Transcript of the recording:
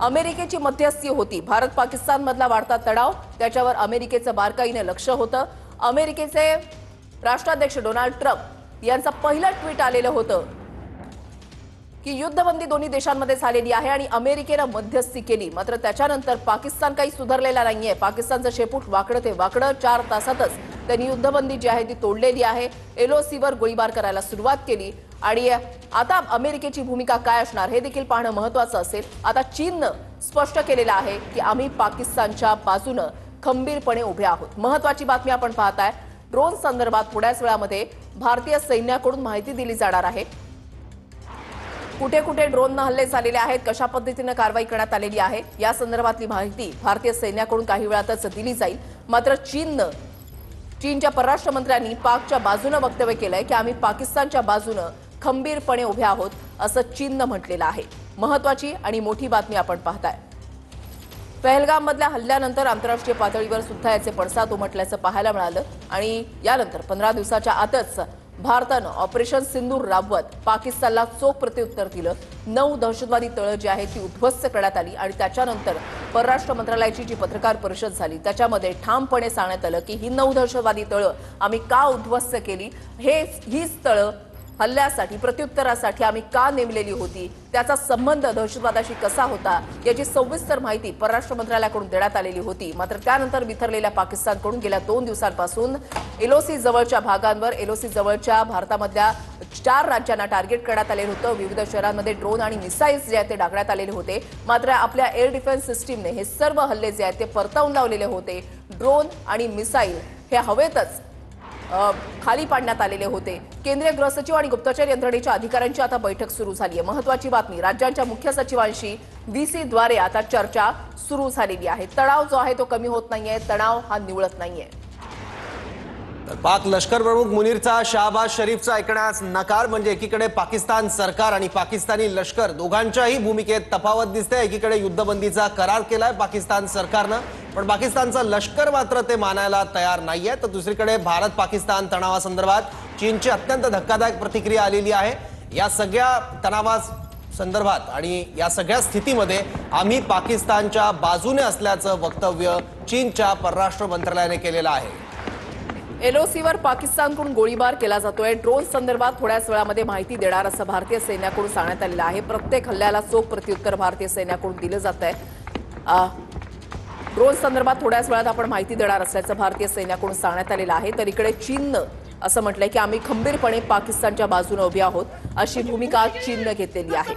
अमेरिकेची मध्यस्थी होती। भारत पाकिस्तान मधला वाढता तणाव त्याच्यावर अमेरिकेचं बारकाईने लक्ष होतं। अमेरिकेचे राष्ट्राध्यक्ष डोनाल्ड ट्रम्प यांचं पहिलं ट्विट आलेलं होतं की युद्धबंदी दोन्ही देशांमध्ये झालेली आहे आणि अमेरिकेने मध्यस्थी केली। मात्र त्याच्यानंतर पाकिस्तान काही सुधारलेला नाहीये। पाकिस्तानचं शेपूट वाकडं ते वाकडं 4 तासातच त्यांनी युद्धबंदी जी आहे ती तोडलेली आहे। एलओसीवर गोळीबार करायला सुरुवात केली आणि आता अमेरिकेची भूमिका काय असणार हे देखील पाहणं महत्त्वाचं असेल। आता चीननं स्पष्ट केलेलं आहे की आम्ही पाकिस्तानच्या बाजूने खंबीरपणे उभे आहोत। महत्त्वाची बातमी आपण पाहताय, ड्रोन संदर्भात थोड्याच वेळामध्ये भारतीय सैन्याकडून माहिती दिली जाणार आहे। कुठे कुठे ड्रोन हल्ले झालेले आहेत, कशा पद्धतीने कारवाई करण्यात आलेली आहे या संदर्भातली माहिती भारतीय सैन्याकडून काही वेळातच दिली जाईल। मात्र चीनच्या परराष्ट्र मंत्र्यांनी पाकच्या बाजूने वक्तव्य केलंय की आम्ही पाकिस्तानच्या बाजूने खंबीरपणे उभे आहोत असं चीननं म्हटलेलं आहे। महत्त्वाची आणि मोठी बातमी आपण पाहताय। पहलगाम मधल्या हल्ल्यानंतर आंतरराष्ट्रीय पातळीवर सुद्धा याचे पडसाद उमटल्याचं पाहायला मिळालं आणि यानंतर 15 दिवसाच्या आतच भारतानं ऑपरेशन सिंदूर राबवत पाकिस्तानला चोख प्रत्युत्तर दिलं। 9 दहशतवादी तळं जी आहेत ती उद्ध्वस्त करण्यात आली आणि त्याच्यानंतर परराष्ट्र मंत्रालयाची जी पत्रकार परिषद झाली त्याच्यामध्ये ठामपणे सांगण्यात आलं की ही 9 दहशतवादी तळं आम्ही का उद्ध्वस्त केली, हीच तळं हल्ल्यासाठी प्रत्युत्तरासाठी आम्ही का नेमलेली होती, त्याचा संबंध दहशतवादाशी कसा होता याची सविस्तर माहिती परराष्ट्र मंत्रालयाकडून देण्यात आलेली होती। मात्र त्यानंतर बिथरलेल्या पाकिस्तानकडून गेल्या 2 दिवसांपासून एलओसी जवळच्या भागांवर एलओसी जवळच्या भारतामधल्या 4 राज्यांना टार्गेट करण्यात आलेलं होतं। विविध शहरांमध्ये ड्रोन आणि मिसाईल्स जे आहेत ते डागण्यात आलेले होते। मात्र आपल्या एअर डिफेन्स सिस्टीमने हे सर्व हल्ले जे आहेत ते परतावून लावलेले होते। ड्रोन आणि मिसाईल हे हवेतच खाली पाडण्यात आलेले होते। केंद्रीय गृह सचिव आणि गुप्तचर यंत्रणेच्या अधिकाऱ्यांची आता बैठक सुरू झाली आहे। महत्त्वाची बातमी, राज्यांच्या मुख्य सचिवांशी व्हीसी द्वारे आता चर्चा सुरू झालेली आहे। तणाव जो आहे तो कमी होत नाहीये, तणाव हा निवळत नाहीये। पाक लष्कर प्रमुख मुनीरचा शहबाज शरीफचा ऐकण्यास नकार, म्हणजे एकीकडे पाकिस्तान सरकार आणि पाकिस्तानी लष्कर दोघांच्याही भूमिकेत तफावत दिसते। एकीकडे युद्धबंदीचा करार केलाय पाकिस्तान सरकारनं, पण पाकिस्तानचं लष्कर मात्र ते मानायला तयार नाहीये। तर दुसरीकडे भारत पाकिस्तान तणावासंदर्भात चीनची अत्यंत धक्कादायक प्रतिक्रिया आलेली आहे। या सगळ्या तणावासंदर्भात आणि या सगळ्या स्थितीमध्ये आम्ही पाकिस्तानच्या बाजूने असल्याचं वक्तव्य चीनच्या परराष्ट्र मंत्रालयाने केलेलं आहे। एलओसीवर पाकिस्तानकडून गोळीबार केला जातोय। ड्रोन संदर्भात थोड्याच वेळामध्ये माहिती देणार असं भारतीय सैन्याकडून सांगण्यात आलेलं आहे। प्रत्येक हल्ल्याला चोख प्रत्युत्तर भारतीय सैन्याकडून दिलं जात आहे। ड्रोन संदर्भात थोड्याच वेळात आपण माहिती देणार असल्याचं भारतीय सैन्याकडून सांगण्यात आलेलं आहे। तर इकडे चीननं असं म्हटलंय की आम्ही खंबीरपणे पाकिस्तानच्या बाजूने उभे आहोत अशी भूमिका चीननं घेतलेली आहे।